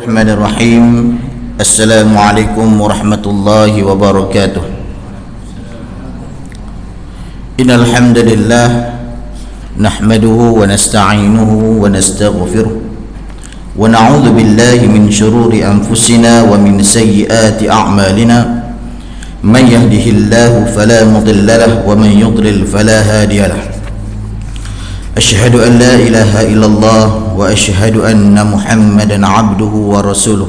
Bismillahirrahmanirrahim. Assalamualaikum warahmatullahi wabarakatuh. Innal hamdalillah nahmaduhu wa nasta'inuhu wa nastaghfiruh wa na'udzu billahi min shururi anfusina wa min sayyiati a'malina. Man yahdihillahu fala mudilla lahu wa man yudlil fala hadiya lahu. أشهد أن لا إله إلا الله وأشهد أن محمدا عبده ورسوله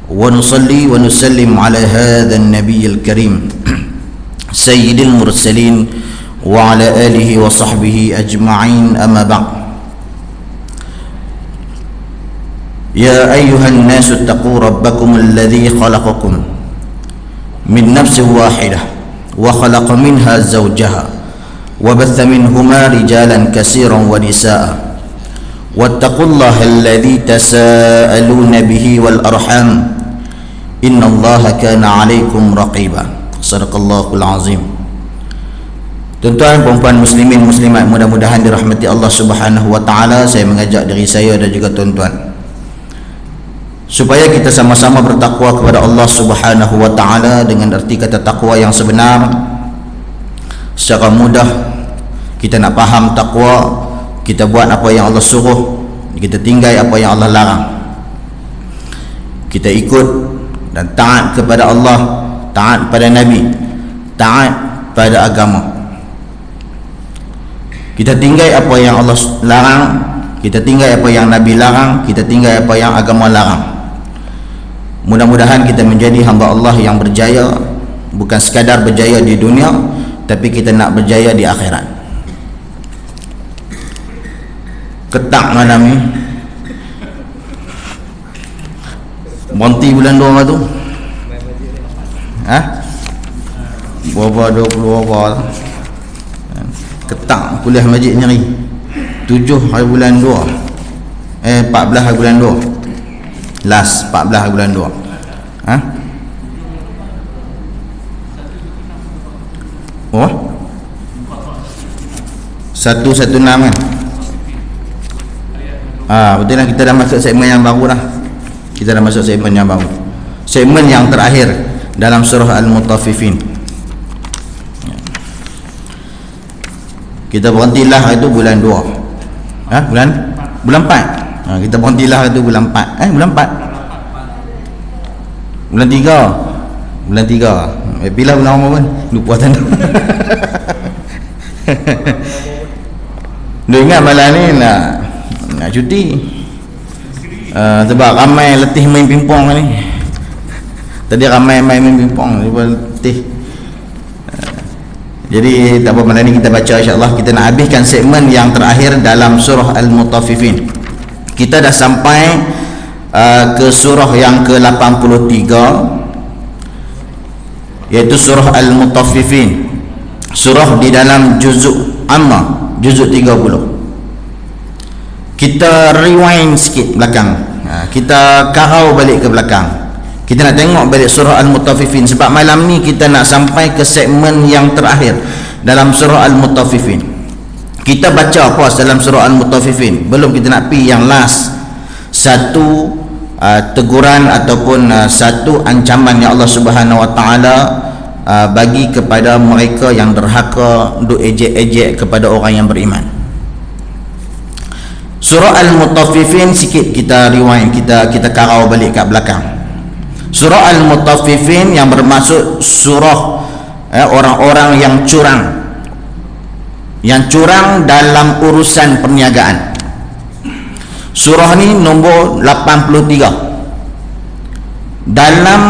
ونصلي ونسلم على هذا النبي الكريم سيد المرسلين وعلى آله وصحبه أجمعين. أما بعد. يا أيها الناس اتقوا ربكم الذي خلقكم من نفس واحدة وخلق منها زوجها وبث منهما رجالا كثيرا ونساء واتقوا الله الذي تساءلون به والأرحام إن الله كان عليكم رقيبا. صدق الله العظيم. Tuan-tuan, perempuan muslimin muslimat, mudah-mudahan dirahmati Allah Subhanahu wa taala. Saya mengajak diri saya dan juga tuan-tuan supaya kita sama-sama bertakwa kepada Allah Subhanahu wa taala dengan arti kata takwa yang sebenar. Secara mudah kita nak faham takwa, kita buat apa yang Allah suruh, kita tinggal apa yang Allah larang, kita ikut dan taat kepada Allah, taat pada Nabi, taat pada agama. Kita tinggal apa yang Allah larang, kita tinggal apa yang Nabi larang, kita tinggal apa yang agama larang. Mudah-mudahan kita menjadi hamba Allah yang berjaya, bukan sekadar berjaya di dunia, tapi kita nak berjaya di akhirat. Ketak malam ni berhenti bulan 2 tu berapa 20 berapa ketak kuliah masjid nyeri 7 hari bulan 2 14 hari bulan 2 last 14 hari bulan 2 116 kan? Betul lah, kita dah masuk segmen yang baru dah. Kita dah masuk segmen yang baru, segmen yang terakhir dalam surah Al-Mutaffifin. Kita berhentilah itu bulan 2 bulan 4. Kita berhentilah itu bulan 4 bulan 3 pilih bulan apa pun lupa tanda. Dia ingat malam ni nak cuti sebab ramai letih main pingpong ni. Tadi ramai main pingpong, letih. Jadi tak apa, malam ni kita baca insya-Allah. Kita nak habiskan segmen yang terakhir dalam surah Al-Mutaffifin. Kita dah sampai ke surah yang ke-83, iaitu surah Al-Mutaffifin, surah di dalam juzuk amma, juzuk 30. Kita rewind sikit belakang, kita karau balik ke belakang, kita nak tengok balik surah Al-Mutaffifin, sebab malam ni kita nak sampai ke segmen yang terakhir dalam surah Al-Mutaffifin. Kita baca apa dalam surah Al-Mutaffifin, belum kita nak pi yang last. Satu teguran ataupun satu ancaman yang Allah Subhanahu wa taala bagi kepada mereka yang derhaka, duk ejek-ejek kepada orang yang beriman. Surah Al-Mutaffifin sikit kita rewind, kita karau balik kat belakang. Surah Al-Mutaffifin yang bermaksud surah orang-orang yang curang dalam urusan perniagaan. Surah ni nombor 83 dalam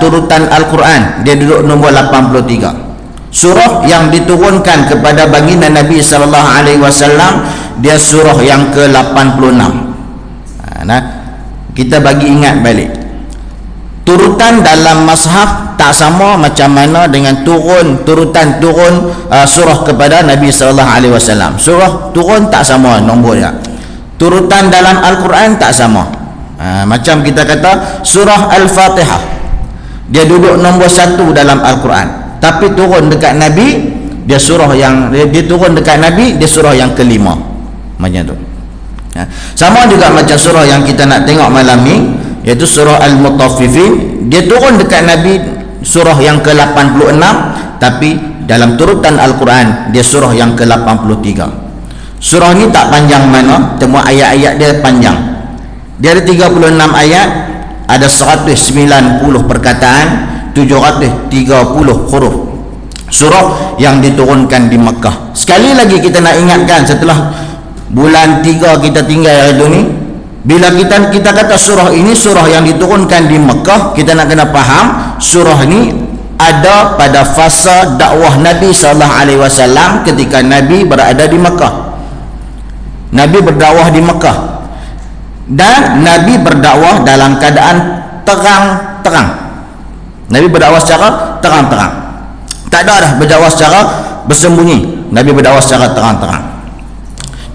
turutan Al-Quran, dia duduk nombor 83. Surah yang diturunkan kepada baginda Nabi sallallahu alaihi wasallam, dia surah yang ke-86. Kita bagi ingat balik, turutan dalam mushaf tak sama macam mana dengan turutan turun surah kepada Nabi sallallahu alaihi wasallam. Surah turun tak sama nombor dia. Turutan dalam Al-Quran tak sama. Macam kita kata surah Al-Fatihah, dia duduk nombor 1 dalam Al-Quran, tapi turun dekat Nabi, dia turun dekat Nabi, dia surah yang ke-5. Macam tu. Sama juga macam surah yang kita nak tengok malam ni, iaitu surah Al-Mutaffifin. Dia turun dekat Nabi surah yang ke-86, tapi dalam turutan Al-Quran dia surah yang ke-83. Surah ni tak panjang mana, semua ayat-ayat dia panjang. Dia ada 36 ayat, ada 190 perkataan, 730 huruf. Surah yang diturunkan di Mekah. Sekali lagi kita nak ingatkan, setelah bulan 3 kita tinggal hari ni, bila kita kata surah ini surah yang diturunkan di Mekah, kita nak kena faham surah ni ada pada fasa dakwah Nabi SAW ketika Nabi berada di Mekah. Nabi berdakwah di Mekah, dan Nabi berdakwah dalam keadaan terang-terang. Nabi berdakwah secara terang-terang, tak ada dah berdakwah secara bersembunyi. Nabi berdakwah secara terang-terang.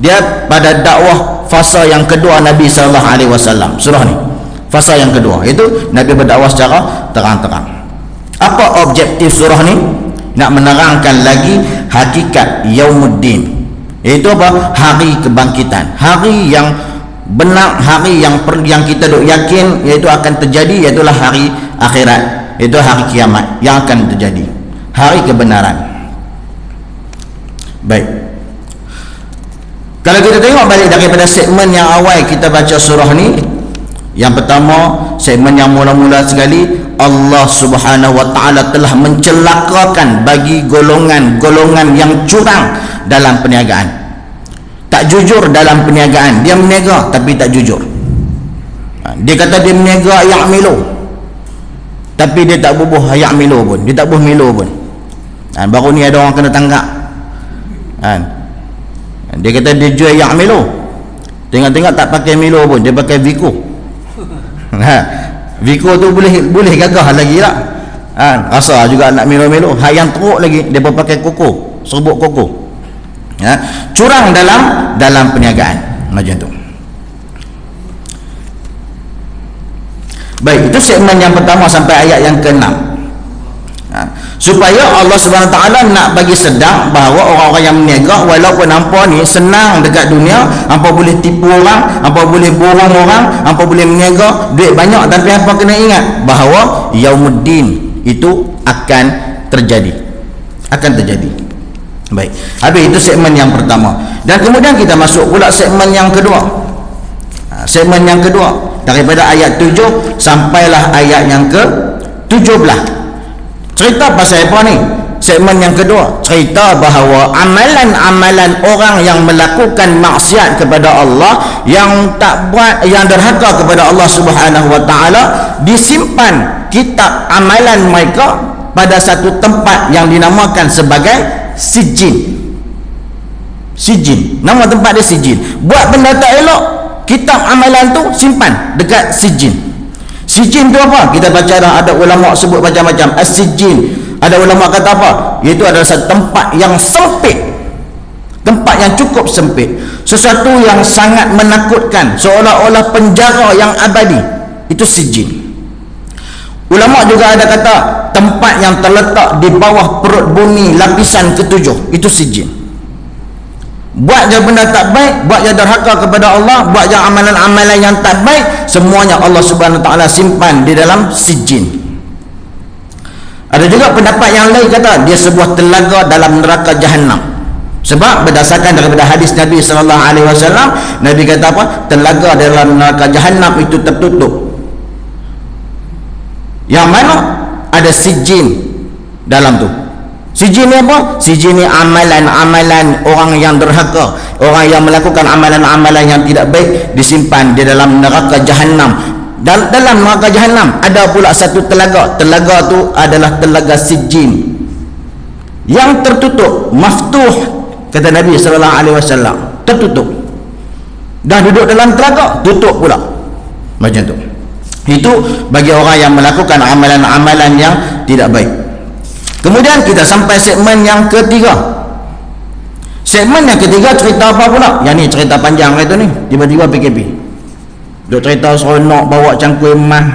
Dia pada dakwah fasa yang kedua Nabi SAW, surah ni fasa yang kedua, itu Nabi berdakwah secara terang-terang. Apa objektif surah ni? Nak menerangkan lagi hakikat Yaumuddin, iaitu apa? Hari kebangkitan, hari yang benar, hari yang kita duk yakin iaitu akan terjadi, iaitulah hari akhirat, iaitu hari kiamat yang akan terjadi, hari kebenaran. Baik, kalau kita tengok balik daripada segmen yang awal kita baca surah ni, yang pertama, segmen yang mula-mula sekali, Allah Subhanahu wa taala telah mencelakakan bagi golongan-golongan yang curang dalam perniagaan, tak jujur dalam perniagaan. Dia berniaga tapi tak jujur. Dia kata dia berniaga ya'milu, tapi dia tak bubuh ya'milu pun, dia tak bubuh milu pun. Baru ni ada orang kena tangkap. Dia kata dia jual ya'milu, tengok-tengok tak pakai milu pun, dia pakai Vico. Vico tu boleh gagah lagi tak? Rasa juga nak milu-milu. Yang teruk lagi, dia pun pakai koko, serbuk koko. Curang dalam perniagaan macam tu. Baik, itu segmen yang pertama sampai ayat yang ke-6. Supaya Allah Subhanahu Wa Taala nak bagi sedar bahawa orang-orang yang berniaga, walaupun hampa ni senang dekat dunia, hampa boleh tipu orang, hampa boleh bohong orang, hampa boleh berniaga duit banyak, tapi hampa kena ingat bahawa Yaumuddin itu akan terjadi. Baik, habis itu segmen yang pertama. Dan kemudian kita masuk pula segmen yang kedua. Segmen yang kedua daripada ayat 7 sampailah ayat yang ke-17. Cerita pasal apa ni? Segmen yang kedua cerita bahawa amalan-amalan orang yang melakukan maksiat kepada Allah, yang tak buat, yang derhaka kepada Allah Subhanahu Wa Taala, disimpan kitab amalan mereka pada satu tempat yang dinamakan sebagai Sijin. Sijin, nama tempat dia Sijin. Buat benda tak elok, kitab amalan tu simpan dekat Sijin. Sijin tu apa? Kita baca dah, ada ulama sebut macam-macam. As-Sijin, ada ulama kata apa? Iaitu adalah satu tempat yang sempit, tempat yang cukup sempit, sesuatu yang sangat menakutkan, seolah-olah penjara yang abadi. Itu Sijin. Ulama juga ada kata tempat yang terletak di bawah perut bumi lapisan ke-7. Itu Sijin. Buat je benda tak baik, buat je derhaka kepada Allah, buat je amalan-amalan yang tak baik, semuanya Allah Subhanahu Wa Taala simpan di dalam Sijin. Ada juga pendapat yang lain kata dia sebuah telaga dalam neraka Jahannam. Sebab berdasarkan daripada hadis Nabi sallallahu alaihi wasallam, Nabi kata apa? Telaga dalam neraka Jahannam itu tertutup, yang mana ada Sijin dalam tu. Sijin ni apa? Sijin ni amalan-amalan orang yang derhaka, orang yang melakukan amalan-amalan yang tidak baik, disimpan di dalam neraka Jahannam. Dalam neraka Jahannam ada pula satu telaga. Telaga tu adalah telaga Sijin yang tertutup, maftuh, kata Nabi sallallahu alaihi wasallam, tertutup. Dah duduk dalam telaga, tutup pula. Macam tu. Itu bagi orang yang melakukan amalan-amalan yang tidak baik. Kemudian kita sampai segmen yang ketiga. Segmen yang ketiga cerita apa pula? Yang ni cerita panjang itu ni. Tiba-tiba PKP. Duk cerita seronok bawa cangkul emas,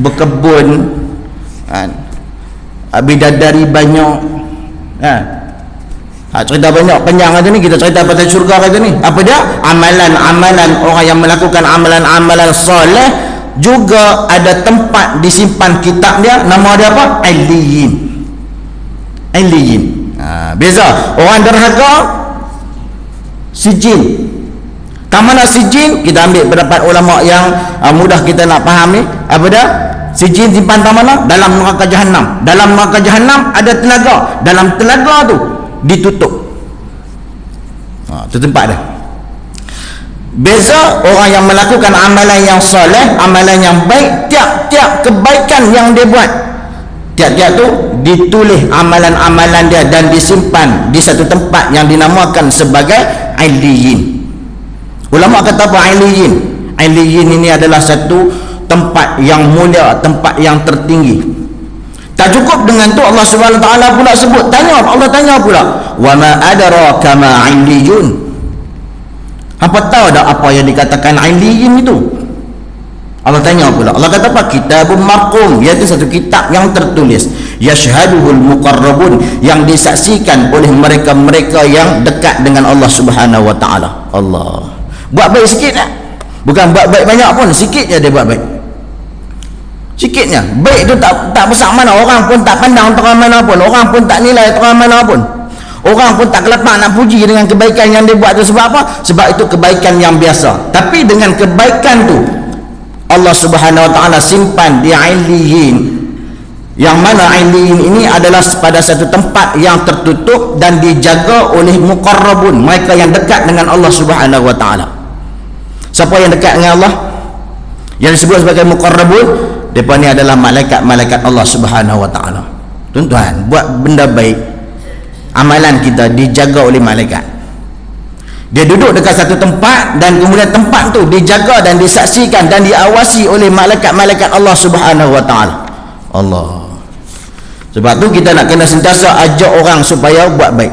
berkebun, bidadari banyak. Cerita banyak panjang kata ni, kita cerita pasal syurga kata ni. Apa dia? Amalan-amalan orang yang melakukan amalan-amalan soleh juga ada tempat disimpan kitab dia, nama dia apa? Illiyin. Illiyin. Beza. Orang derhaka sijin. Kamana sijin? Kita ambil pendapat ulama yang mudah kita nak faham ni. Apa dia? Sijin simpan di mana? Dalam neraka Jahannam. Dalam neraka Jahannam ada telaga. Dalam telaga tu ditutup. Itu tempat dia. Beza orang yang melakukan amalan yang soleh, amalan yang baik, tiap-tiap kebaikan yang dia buat, tiap-tiap tu ditulis amalan-amalan dia dan disimpan di satu tempat yang dinamakan sebagai Illiyin. Ulama kata apa Illiyin? Illiyin ini adalah satu tempat yang mulia, tempat yang tertinggi. Tak cukup dengan tu, Allah Subhanahu Wa Taala pula sebut, Allah tanya pula, wa ma adraka ma Illiyun. Apa tahu dah apa yang dikatakan Illiyin itu? Allah tanya pula. Allah kata apa? Kitabun marqum, iaitu satu kitab yang tertulis, yashhaduhul muqarrabun, yang disaksikan oleh mereka-mereka yang dekat dengan Allah Subhanahu Wa Taala. Allah. Buat baik sikit tak? Bukan buat baik banyak pun, sikit je dia buat baik. Sikitnya. Baik tu tak besar mana, orang pun tak pandang terang mana pun, orang pun tak nilai terang mana pun. Orang pun tak kelepak nak puji dengan kebaikan yang dia buat tu. Sebab apa? Sebab itu kebaikan yang biasa. Tapi dengan kebaikan tu Allah Subhanahu Wa Taala simpan di Illiyin, yang mana Illiyin ini adalah pada satu tempat yang tertutup dan dijaga oleh muqarrabun, mereka yang dekat dengan Allah Subhanahu Wa Taala. Siapa yang dekat dengan Allah? Yang disebut sebagai muqarrabun, mereka ni adalah malaikat-malaikat Allah Subhanahu Wa Taala. Tuan-tuan, buat benda baik, amalan kita dijaga oleh malaikat. Dia duduk dekat satu tempat dan kemudian tempat tu dijaga dan disaksikan dan diawasi oleh malaikat-malaikat Allah Subhanahu Wa Taala. Allah. Sebab tu kita nak kena sentiasa ajak orang supaya buat baik.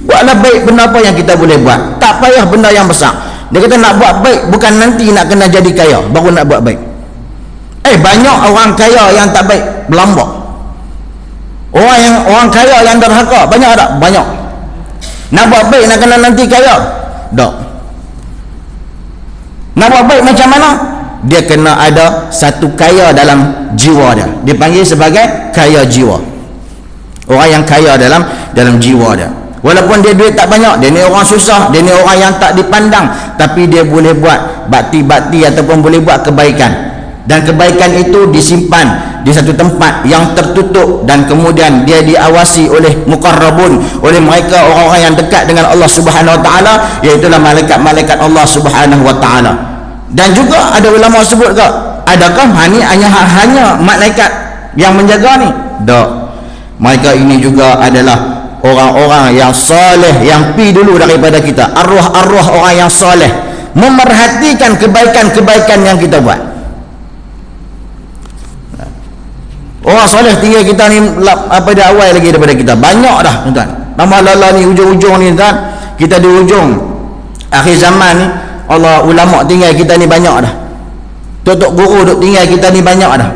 Buatlah baik benda apa yang kita boleh buat. Tak payah benda yang besar. Dia kata nak buat baik bukan nanti nak kena jadi kaya baru nak buat baik. Banyak orang kaya yang tak baik, berlambak. Orang kaya yang derhaka banyak tak? Banyak. Nak buat baik nak kena nanti kaya? Tak. Nak buat baik macam mana? Dia kena ada satu kaya dalam jiwa dia. Dia panggil sebagai kaya jiwa. Orang yang kaya dalam jiwa dia. Walaupun dia duit tak banyak, dia ni orang susah, dia ni orang yang tak dipandang, tapi dia boleh buat bakti-bakti ataupun boleh buat kebaikan. Dan kebaikan itu disimpan di satu tempat yang tertutup dan kemudian dia diawasi oleh muqarrabun, oleh mereka orang-orang yang dekat dengan Allah Subhanahu Wa Taala, iaitu malaikat-malaikat Allah Subhanahu Wa Taala. Dan juga ada ulama sebut ke, adakah hanya malaikat yang menjaga ni? Tak. Mereka ini juga adalah orang-orang yang soleh yang pi dulu daripada kita, arwah-arwah orang yang soleh, memerhatikan kebaikan-kebaikan yang kita buat. Orang soleh tinggal kita ni apa dia awal lagi daripada kita. Banyak dah tuan-tuan. Tambah lala ni ujung-ujung ni tuan. Kita di ujung akhir zaman ni, Allah ulama tinggal kita ni banyak dah. Tok-tok guru duk tinggal kita ni banyak dah.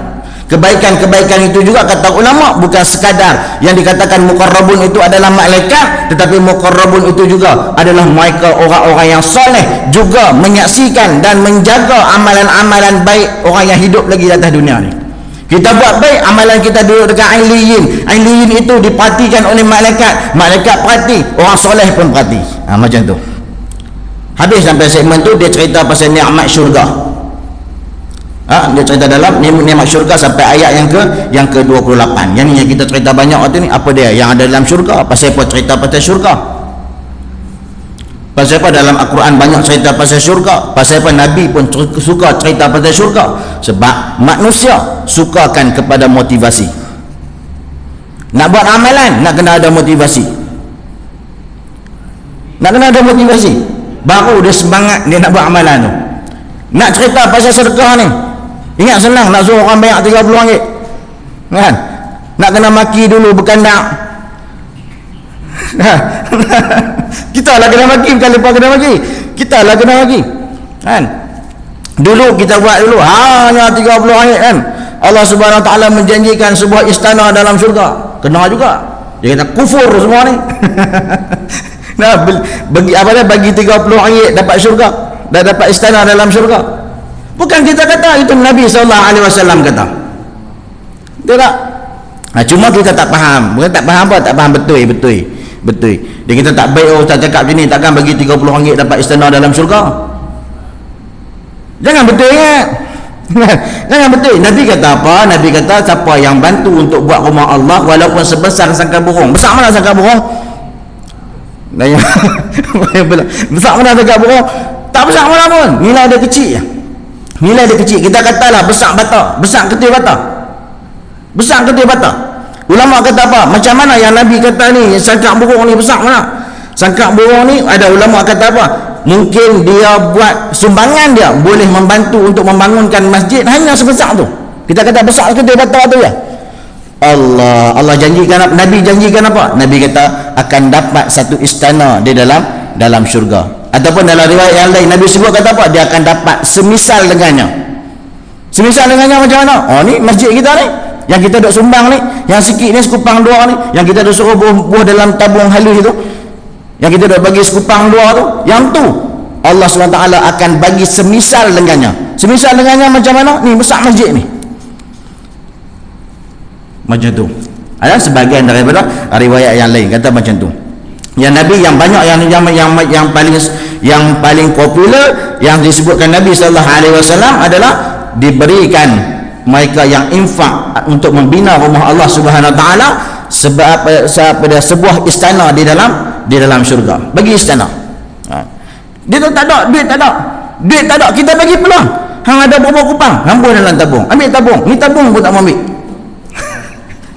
Kebaikan-kebaikan itu juga kata ulama bukan sekadar yang dikatakan muqarrabun itu adalah malaikat, tetapi muqarrabun itu juga adalah mereka orang-orang yang soleh, juga menyaksikan dan menjaga amalan-amalan baik orang yang hidup lagi di atas dunia ni. Kita buat baik, amalan kita duduk dekat Illiyin. Illiyin itu diperhatikan oleh malaikat. Malaikat perhati, orang soleh pun perhati. Macam tu. Habis sampai segmen tu dia cerita pasal nikmat syurga. Dia cerita dalam nikmat syurga sampai ayat yang ke-28. Yang ni yang kita cerita banyak waktu ni, apa dia yang ada dalam syurga? Pasal apa cerita pasal syurga? Pasal apa dalam Al-Quran banyak cerita pasal syurga? Pasal apa Nabi pun suka cerita pasal syurga? Sebab manusia sukakan kepada motivasi. Nak buat amalan, nak kena ada motivasi. Nak kena ada motivasi, baru dia semangat dia nak buat amalan tu. Nak cerita pasal sedekah ni, ingat senang nak suruh orang bayar RM30 kan? Nak kena maki dulu berkandak. Kita lah kena maki, bukan lepas kena maki. Kita lah kena maki kan? Dulu kita buat dulu hanya RM30 kan. Allah Subhanahu Wa Taala menjanjikan sebuah istana dalam syurga. Kena juga Dia kata kufur semua ni. Nah, bagi apa dia, bagi 30 ringgit dapat syurga, dah dapat istana dalam syurga. Bukan kita kata, itu Nabi SAW kata. Betul tak? Cuma kita tak faham. Bukan tak faham apa, tak faham betul. Dia kita tak baik, oh Ustaz cakap macam ni, takkan bagi 30 ringgit dapat istana dalam syurga. Jangan betul ingat. Jangan betul. Nabi kata apa? Nabi kata siapa yang bantu untuk buat rumah Allah walaupun sebesar sangkar burung. Besar mana sangkar burung? Besar mana sangkar burung? Tak besar mana pun. Nilai dia kecil. Nilai dia kecil. Kita katalah besar bata, besar ketul bata. Besar ketul bata. Ulama kata apa? Macam mana yang Nabi kata ni, sangkar burung ni besar mana? Sangkar burung ni, ada ulama kata apa? Mungkin dia buat sumbangan, dia boleh membantu untuk membangunkan masjid hanya sebesar tu. Kita kata besar ketul bata tu ya. Allah janjikan apa? Nabi janjikan apa? Nabi kata akan dapat satu istana di dalam syurga. Ataupun dalam riwayat yang lain Nabi sebut kata apa? Dia akan dapat semisal dengannya. Semisal dengannya macam mana? Oh ni masjid kita ni, yang kita duk sumbang ni, yang sikit ni sekupang dua ni, yang kita duk suruh buah dalam tabung halus itu, yang kita duk bagi sekupang dua tu, yang tu Allah SWT akan bagi semisal dengannya. Semisal dengannya macam mana? Ni besar masjid ni. Macam tu. Ada sebahagian daripada riwayat yang lain kata macam tu. Yang Nabi yang banyak yang paling popular yang disebutkan Nabi SAW adalah diberikan mereka yang infak untuk membina rumah Allah Subhanahu Wa Taala sebab sebuah istana di dalam syurga. Bagi istana. Dia tu tak ada duit, tak ada, kita bagi peluang. Hang ada berapa kupang, hambur dalam tabung, ambil tabung. Ni tabung pun tak mau ambil.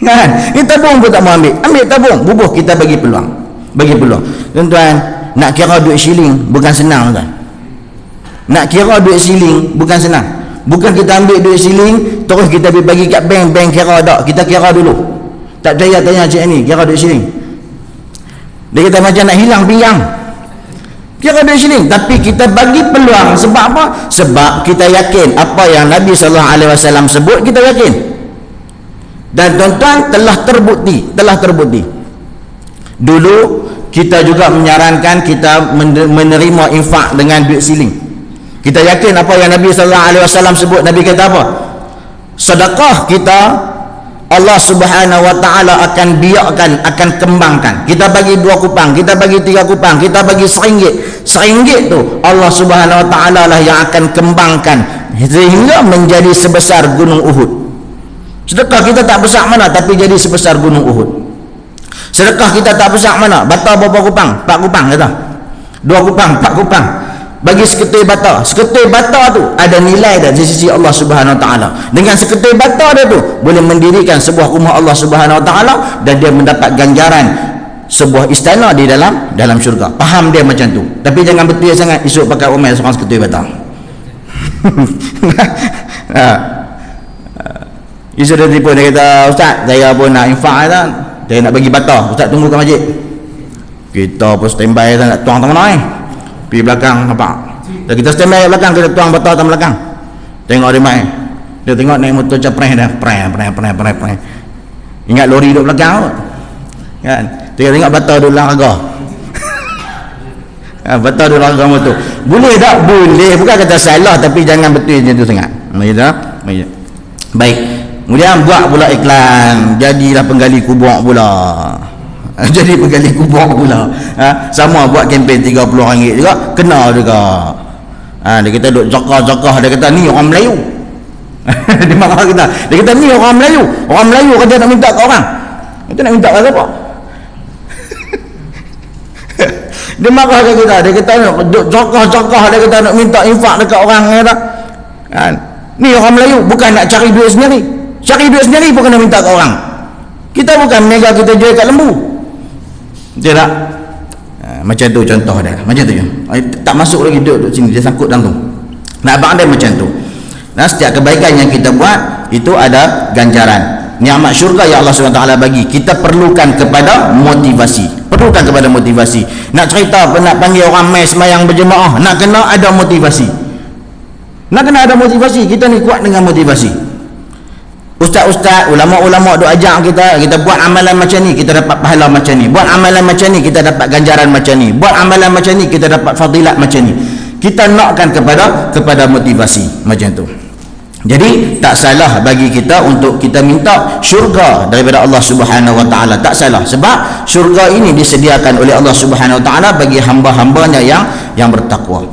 Kan? Ni tabung pun tak mau ambil tabung, bubuh, kita bagi peluang. Tuan-tuan, nak kira duit siling bukan senang tuan. Nak kira duit siling bukan senang. Bukan kita ambil duit siling terus kita bagi kat bank kira tak. Kita kira dulu. Tak percaya tanya cik ni, kira duit siling. Dia kata macam nak hilang pinggang. Kira duit siling, tapi kita bagi peluang. Sebab apa? Sebab kita yakin apa yang Nabi SAW sebut, kita yakin. Dan tuan-tuan telah terbukti. Dulu kita juga menyarankan kita menerima infak dengan duit siling. Kita yakin apa yang Nabi SAW sebut. Nabi kata apa? Sedekah kita Allah Subhanahu Wa Taala akan biarkan, akan kembangkan. Kita bagi 2 kupang, kita bagi 3 kupang, kita bagi RM1. RM1 tu Allah Subhanahu Wa Taala lah yang akan kembangkan sehingga menjadi sebesar gunung Uhud. Sedekah kita tak besar mana tapi jadi sebesar gunung Uhud. Sedekah kita tak besar mana, bata berapa kupang? 4 kupang kata. 2 kupang, 4 kupang. Bagi seketul bata. Seketul bata tu ada nilai dah di sisi Allah Subhanahu Wa Taala. Dengan seketul bata dia tu boleh mendirikan sebuah rumah Allah Subhanahu Wa Taala dan dia mendapat ganjaran sebuah istana di dalam syurga. Faham dia macam tu. Tapi jangan betul sangat esok pakai umai seorang seketul bata. Esok dia tipu, dia kata, "Ustaz, saya pun nak infak kan. Saya nak bagi bata. Ustaz tunggu kat masjid." Kita pun standby nak tuang tangan ni. Pergi belakang nampak. Dan kita standby kat belakang, kita tuang bata dalam belakang. Tengok dia main. Dia tengok naik motor capreh dah. Preh. Ingat lori duduk belakang kot. Kan? Tengok bata duduk dalam harga. Bata duduk dalam harga motor. Boleh tak? Boleh. Bukan kata salah, tapi jangan betul macam tu sangat. Baik. Kemudian buat pula iklan. Jadilah penggali kubur pula. Jadi penggali kubur pula. Sama buat kempen RM30 juga, kena juga. Dia kata duk jokah-jokah, dia kata ni orang Melayu. Dia marah kita. Dia kata ni orang Melayu. Orang Melayu kata nak minta ke orang. Kita nak minta ke siapa? Dia marah ke kita. Dia kata duk jokah-jokah, dia kata nak minta infak dekat orang, kata. Kan? Ni orang Melayu bukan nak cari duit sendiri. Cari duit sendiri pun kena minta ke orang. Kita bukan meniaga, kita jual kat lembu. Betul tak? Macam tu contoh dia. Macam tu je. Tak masuk lagi duduk sini, dia sangkut dalam tu. Nak abang dia macam tu. Nah, setiap kebaikan yang kita buat itu ada ganjaran. Nikmat syurga yang Allah SWT bagi, kita perlukan kepada motivasi. Nak cerita apa, nak panggil orang mai semayang berjemaah, nak kena ada motivasi. Kita ni kuat dengan motivasi. ustaz-ustaz, ulama-ulama duk ajak kita buat amalan macam ni kita dapat pahala macam ni, buat amalan macam ni kita dapat ganjaran macam ni, buat amalan macam ni kita dapat fadilat macam ni. Kita nakkan kepada motivasi macam tu. Jadi tak salah bagi kita untuk kita minta syurga daripada Allah Subhanahu Wa Taala, tak salah, sebab syurga ini disediakan oleh Allah Subhanahu Wa Taala bagi hamba-hambanya yang bertakwa.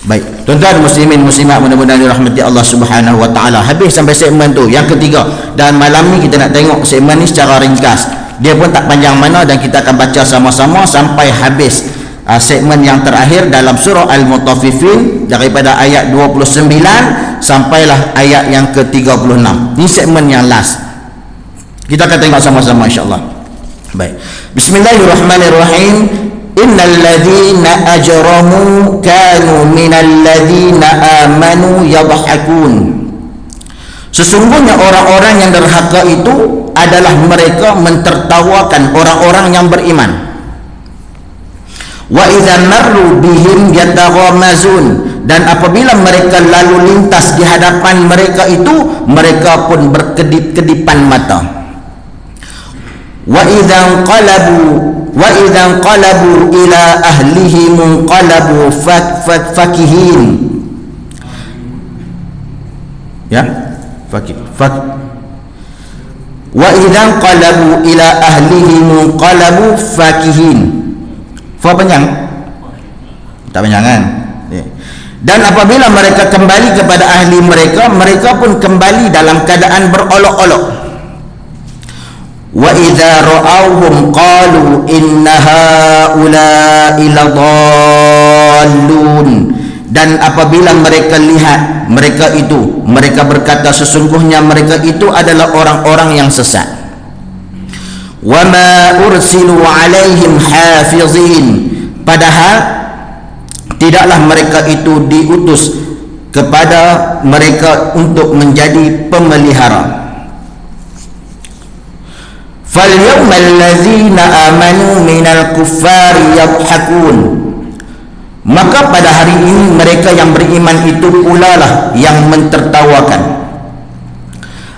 Baik, tuan-tuan muslimin muslimat mudah-mudahan dirahmati Allah Subhanahu Wa Taala. Habis sampai segmen tu yang ketiga, dan malam ni kita nak tengok segmen ni secara ringkas. Dia pun tak panjang mana dan kita akan baca sama-sama sampai habis segmen yang terakhir dalam surah Al-Mutaffifin daripada ayat 29 sampailah ayat yang ke-36. Ni segmen yang last. Kita akan tengok sama-sama insya-Allah. Baik. Bismillahirrahmanirrahim. Innal ladzina ajramu kanu minal ladzina amanu yadhakun. Sesungguhnya orang-orang yang derhaka itu adalah mereka mentertawakan orang-orang yang beriman. Wa idza marru bihim yataghamazun, dan apabila mereka lalu lintas di hadapan mereka itu, mereka pun berkedip-kedipan mata. Wa idza qalabu ila ahlihim qalabu fakihin. Ya, fakih. Wa idza qalabu ila ahlihim qalabu fakihin. Fa panjang? Tak panjang kan? Dan apabila mereka kembali kepada ahli mereka, mereka pun kembali dalam keadaan berolok-olok. Wa idza ra'awhum qalu inna haula'i ladallun. Dan apabila mereka lihat mereka itu, mereka berkata sesungguhnya mereka itu adalah orang-orang yang sesat. Wa ma ursilu 'alaihim hafizin, padahal tidaklah mereka itu diutus kepada mereka untuk menjadi pemelihara. فَالْيَوْمَ الَّذِينَ آمَنُوا مِنَ الْكُفَّارِ يَضْحَكُونَ. Maka pada hari ini mereka yang beriman itu pula lah yang mentertawakan.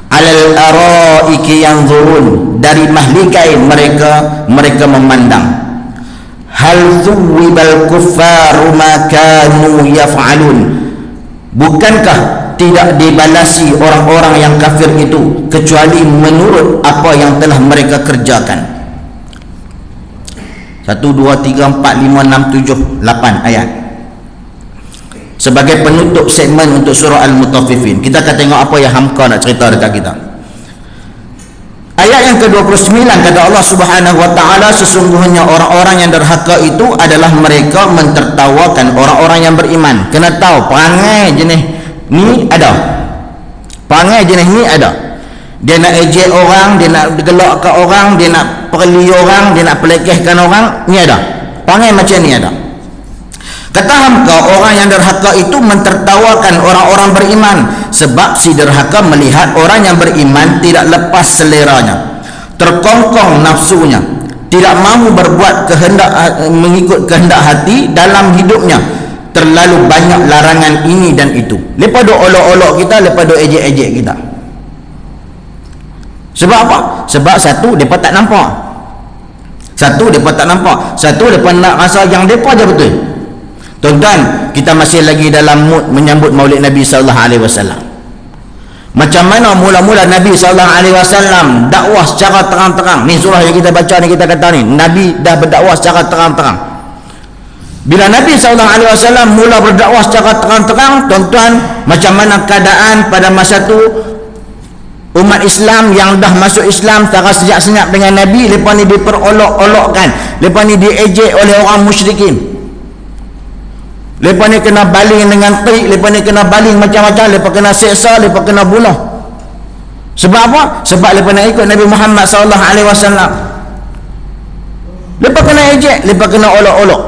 Alal araiki yanzurun, dari mahligai mereka memandang. Hal thuwibal kuffaru ma kanu yaf'alun, bukankah tidak dibalasi orang-orang yang kafir itu kecuali menurut apa yang telah mereka kerjakan. 1, 2, 3, 4, 5, 6, 7, 8 ayat sebagai penutup segmen untuk surah Al-Mutaffifin. Kita akan tengok apa yang Hamka nak cerita dekat kita. Ayat yang ke-29 kata Allah Subhanahu Wa Taala, sesungguhnya orang-orang yang derhaka itu adalah mereka mentertawakan orang-orang yang beriman. Kena tahu perangai jenis ni ada, perangai jenis ni ada. Dia nak ejek orang, dia nak gelakkan orang, dia nak perli orang, dia nak pelekehkan orang, ni ada. Perangai macam ni ada. Kata Hamka, orang yang derhaka itu mentertawakan orang-orang beriman, sebab si derhaka melihat orang yang beriman tidak lepas seleranya, terkongkong nafsunya, tidak mahu berbuat mengikut kehendak hati dalam hidupnya, terlalu banyak larangan ini dan itu. Lepas duk olok-olok kita, lepas duk ejek-ejek kita. Sebab apa? Sebab satu, mereka tak nampak. Satu, mereka tak nampak. Satu, mereka nak rasa yang mereka je betul. Tuan-tuan, kita masih lagi dalam mood menyambut Maulid Nabi SAW. Macam mana mula-mula Nabi SAW dakwah secara terang-terang. Ni surah yang kita baca ni, kita kata ni, Nabi dah berdakwah secara terang-terang. Bila Nabi SAW mula berdakwah secara terang-terang, tuan-tuan, macam mana keadaan pada masa tu umat Islam yang dah masuk Islam secara senyap-senyap dengan Nabi, lepas ni diperolok-olokkan, lepas ni diejek oleh orang musyrikin, lepas ni kena baling dengan trik, lepas ni kena baling macam-macam, lepas kena seksa, lepas kena bunuh. Sebab apa? Sebab lepas nak ikut Nabi Muhammad SAW. Lepas kena ejek, lepas kena olok-olok.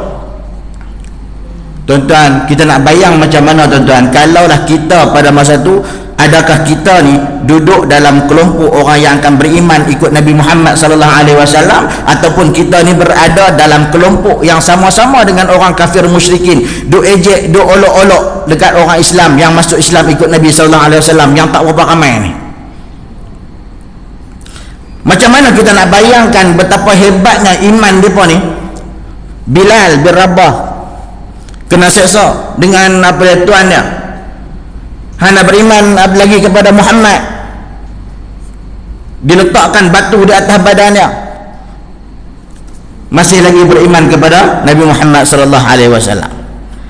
Tuan-tuan, kita nak bayang macam mana tuan-tuan, kalaulah kita pada masa tu, adakah kita ni duduk dalam kelompok orang yang akan beriman ikut Nabi Muhammad SAW, ataupun kita ni berada dalam kelompok yang sama-sama dengan orang kafir musyrikin, duk ejek, duk olok-olok dekat orang Islam yang masuk Islam ikut Nabi SAW, yang tak berapa ramai ni. Macam mana kita nak bayangkan betapa hebatnya iman mereka ni. Bilal bin Rabah kena seksa dengan apa dia, tuan dia. Hana beriman lagi kepada Muhammad, diletakkan batu di atas badannya, masih lagi beriman kepada Nabi Muhammad sallallahu alaihi wasallam.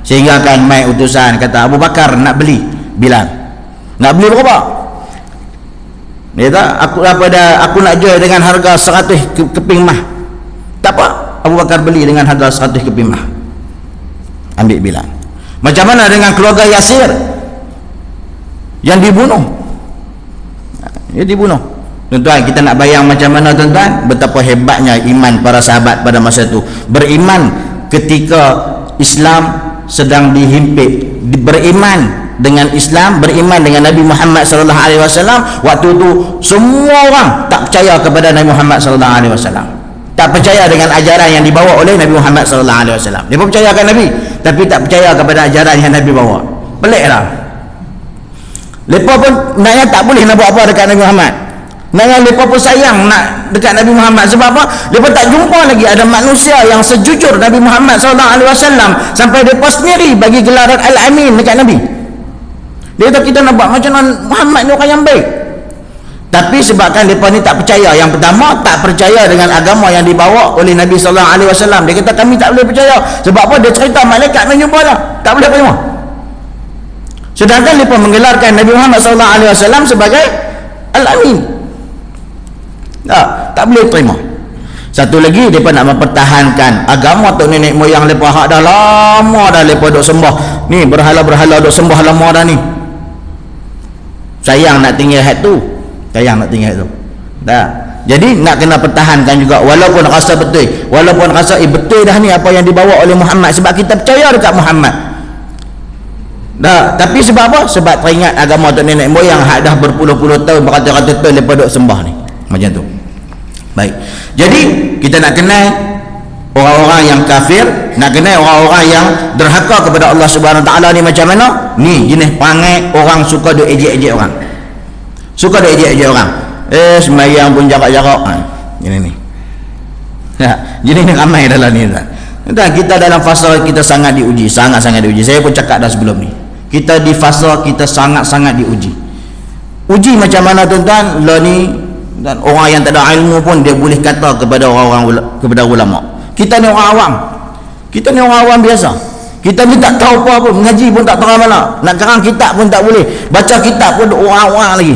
Sehingga kan mai utusan kata Abu Bakar nak beli Bilal. Nak beli berapa? Dia kata aku nak jual dengan harga 100 keping mah. Tak apa, Abu Bakar beli dengan harga 100 keping mah. Ambil Bilal. Macam mana dengan keluarga Yasir yang dibunuh? Dia dibunuh. Tuan-tuan, kita nak bayang macam mana tuan-tuan betapa hebatnya iman para sahabat pada masa itu. Beriman ketika Islam sedang dihimpit, beriman dengan Islam, beriman dengan Nabi Muhammad sallallahu alaihi wasallam. Waktu itu semua orang tak percaya kepada Nabi Muhammad sallallahu alaihi wasallam, tak percaya dengan ajaran yang dibawa oleh Nabi Muhammad sallallahu alaihi wasallam. Dia percayakan Nabi tapi tak percaya kepada ajaran yang Nabi bawa. Peliklah. Lepas pun naknya tak boleh nak buat apa dekat Nabi Muhammad. Naknya lepas pun sayang nak dekat Nabi Muhammad. Sebab apa? Lepas tak jumpa lagi ada manusia yang sejujur Nabi Muhammad sallallahu alaihi wasallam sampai mereka sendiri bagi gelaran Al-Amin dekat Nabi. Dia kata kita nak buat macam mana Muhammad ni orang yang baik. Tapi sebabkan mereka ni tak percaya. Yang pertama, tak percaya dengan agama yang dibawa oleh Nabi sallallahu alaihi wasallam. Dia kata kami tak boleh percaya. Sebab apa? Dia cerita malaikat nak jumpa dah. Tak boleh terima. Sedangkan mereka menggelarkan Nabi Muhammad sallallahu alaihi wasallam sebagai Al-Amin. Tak boleh terima. Satu lagi, mereka nak mempertahankan agama tok nenek moyang mereka hak dah lama dah mereka duk sembah. Ni berhala-berhala duk sembah lama dah ni. Sayang nak tinggal hak tu. Sayang nak tinggal tu. Dah. Jadi nak kena pertahankan juga walaupun rasa betul. Walaupun rasa betul dah ni apa yang dibawa oleh Muhammad, sebab kita percaya dekat Muhammad. Dah, tapi sebab apa? Sebab teringat agama tok nenek moyang hak dah berpuluh-puluh tahun, beratus-ratus tahun mereka duk sembah ni. Macam tu. Baik. Jadi kita nak kenal orang-orang yang kafir, nak kenal orang-orang yang derhaka kepada Allah Subhanahu Wa Taala ni macam mana? Ni jenis perangai orang suka duk ejek-ejek orang. Suka duk ejek-ejek orang. Sembahyang pun jarak-jarak. Ini ni. Ya, jadi ni ramai dalam ni tuan. Dan kita dalam fasa kita sangat diuji, sangat-sangat diuji. Saya pun cakap dah sebelum ni. Kita di fasa kita sangat-sangat diuji. Uji macam mana tuan-tuan? Lah ni, dan orang yang tak ada ilmu pun dia boleh kata kepada orang-orang, kepada ulama. Kita ni orang awam. Kita ni orang awam biasa. Kita ni tak tahu apa-apa, mengaji pun tak tahu mana. Nak karang kitab pun tak boleh. Baca kitab pun duk orang-orang lagi.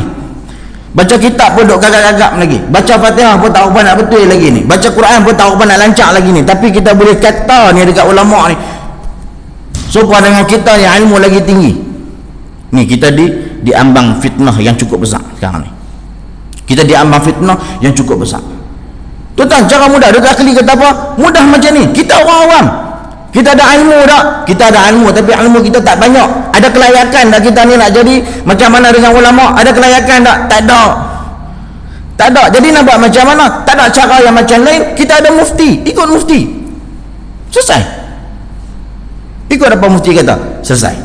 Baca kitab pun duk gagap-gagap lagi. Baca Fatihah pun tak apa nak betul lagi ni. Baca Quran pun tak apa nak lancar lagi ni. Tapi kita boleh kata ni dekat ulama ni. Supaya dengan kita yang ilmu lagi tinggi. Ni kita diambang fitnah yang cukup besar sekarang ni. Kita diambang fitnah yang cukup besar. Tuan-tuan, cara mudah. Dr. Akli kata apa? Mudah macam ni. Kita orang awam. Kita ada ilmu tak? Kita ada ilmu, tapi ilmu kita tak banyak. Ada kelayakan tak kita ni nak jadi macam mana dengan ulama? Ada kelayakan tak? Tak ada. Tak ada. Jadi nak buat macam mana? Tak ada cara yang macam lain. Kita ada mufti. Ikut mufti. Selesai. Ikut apa mufti kata? Selesai.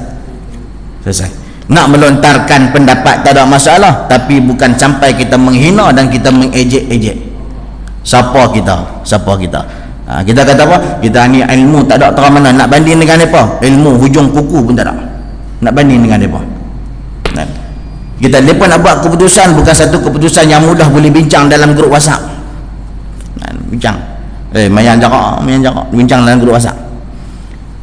Selesai. Nak melontarkan pendapat tak ada masalah, tapi bukan sampai kita menghina dan kita mengejek-ejek. Siapa kita? Siapa kita? Kita kata apa? Kita ni ilmu tak ada terang mana. Nak banding dengan apa? Ilmu hujung kuku pun tak ada. Nak banding dengan apa? Kita mereka nak buat keputusan, bukan satu keputusan yang mudah boleh bincang dalam grup WhatsApp. Bincang. Mayan jarak, bincang dalam grup WhatsApp.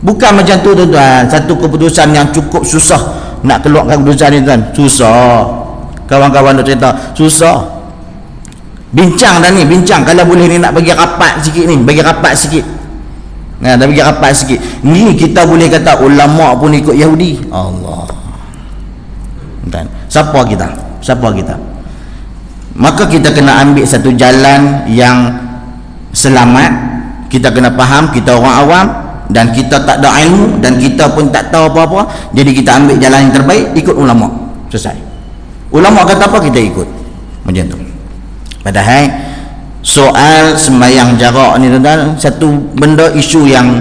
Bukan macam tu tuan-tuan. Satu keputusan yang cukup susah nak keluarkan keputusan ni tuan. Susah. Kawan-kawan dah cerita, susah. Bincang dah ni, bincang. Kalau boleh ni nak bagi rapat sikit ni, bagi rapat sikit. Dah bagi rapat sikit. Ni kita boleh kata ulama pun ikut Yahudi. Allah. Tuan, siapa kita? Siapa kita? Maka kita kena ambil satu jalan yang selamat. Kita kena faham kita orang awam dan kita tak ada ilmu dan kita pun tak tahu apa-apa. Jadi kita ambil jalan yang terbaik, ikut ulama. Selesai. Ulama kata apa, kita ikut. Macam tu. Padahal soal sembahyang jarak ni tuan-tuan, satu benda isu yang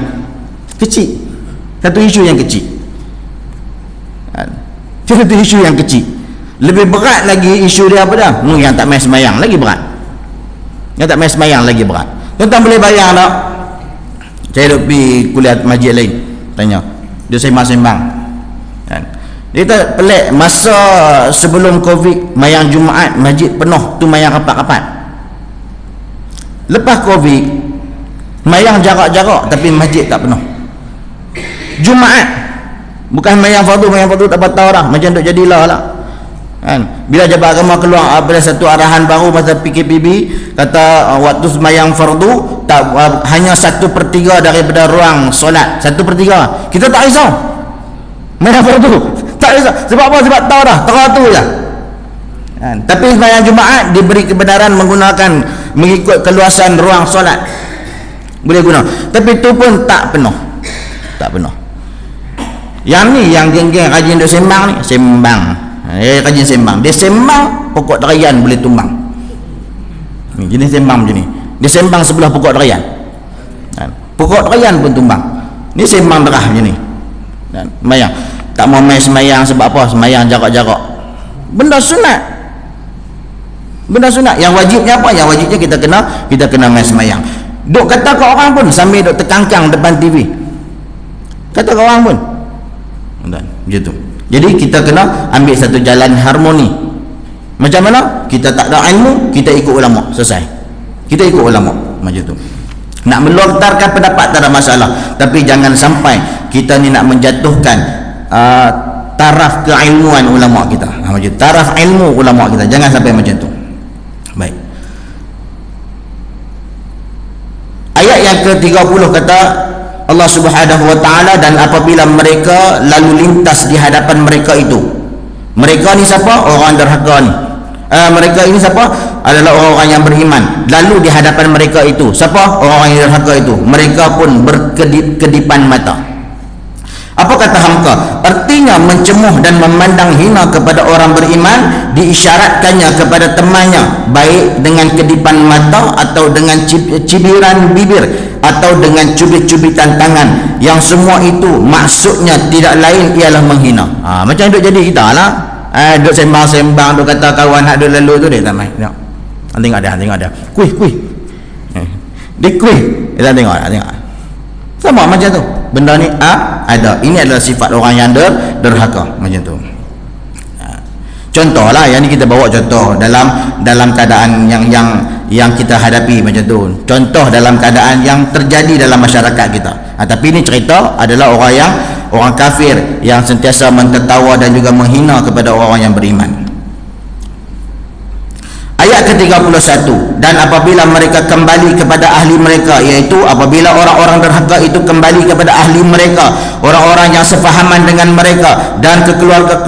kecil. Satu isu yang kecil. Satu isu yang kecil. Lebih berat lagi isu dia apa dah? Yang tak main sembahyang lagi berat. Yang tak main semayang lagi berat. Tuan-tuan boleh bayang tak? Saya duduk pergi kuliah masjid lain, tanya dia sembang-sembang kan? Dia tak pelik, masa sebelum Covid mayang Jumaat masjid penuh tu, mayang rapat-rapat. Lepas Covid mayang jarak-jarak tapi masjid tak penuh. Jumaat bukan mayang fardu tak patah orang, macam tu jadilah lah kan. Bila Jabat Agama keluar pada satu arahan baru masa PKPB, kata waktu sembahyang fardu tak, hanya 1/3 daripada ruang solat, 1/3. Kita tak risau sembahyang fardu, tak risau. Sebab apa? Sebab tahu dah teratur je kan. Tapi sembahyang Jumaat diberi kebenaran mengikut keluasan ruang solat, boleh guna. Tapi tu pun tak penuh. Yang ni yang geng-geng rajin duk sembang ni, rajin sembang. Dia sembang pokok derayan boleh tumbang. Ni jenis sembang macam ni. Dia sembang sebelah pokok derayan. Kan? Pokok derayan pun tumbang. Ni sembang derah macam ni. Kan? Semayang. Tak mau main semayang sebab apa? Semayang jarak-jarak. Benda sunat. Yang wajibnya apa? Yang wajibnya kita kena main semayang. Duk kata ke orang pun sambil duk terkangkang depan TV. Kata ke orang pun. Macam tu. Jadi kita kena ambil satu jalan harmoni. Macam mana? Kita tak ada ilmu, kita ikut ulama, selesai. Kita ikut ulama, macam tu. Nak melontarkan pendapat tak ada masalah, tapi jangan sampai kita ni nak menjatuhkan taraf keilmuan ulama kita. Macam taraf ilmu ulama kita, jangan sampai macam tu. Baik. Ayat yang ke-30 kata Allah Subhanahu wa taala, dan apabila mereka lalu lintas di hadapan mereka itu. Mereka ni siapa? Orang derhaka ni. Mereka ini siapa? Adalah orang-orang yang beriman. Lalu di hadapan mereka itu, siapa? Orang-orang yang derhaka itu. Mereka pun berkedip-kedipan mata. Apa kata hamka? Artinya mencemuh dan memandang hina kepada orang beriman, diisyaratkannya kepada temannya, baik dengan kedipan mata atau dengan cibiran bibir atau dengan cubit-cubitan tangan, yang semua itu maksudnya tidak lain ialah menghina. Macam duk jadi kita lah. Duk sembang-sembang, duk kata kawan hak duk lalu tu dia tak main. Tengok dia. Kuih. Dia kuih. Kita tengok. Sama macam tu. Benda ni ada. Ini adalah sifat orang yang derhaka, macam tu. Contohlah yang ni kita bawa contoh dalam keadaan yang kita hadapi macam tu. Contoh dalam keadaan yang terjadi dalam masyarakat kita. Tapi ini cerita adalah orang kafir yang sentiasa mentertawa dan juga menghina kepada orang yang beriman. Ayat ke-31, dan apabila mereka kembali kepada ahli mereka, iaitu apabila orang-orang derhaka itu kembali kepada ahli mereka, orang-orang yang sefahaman dengan mereka dan kekeluarga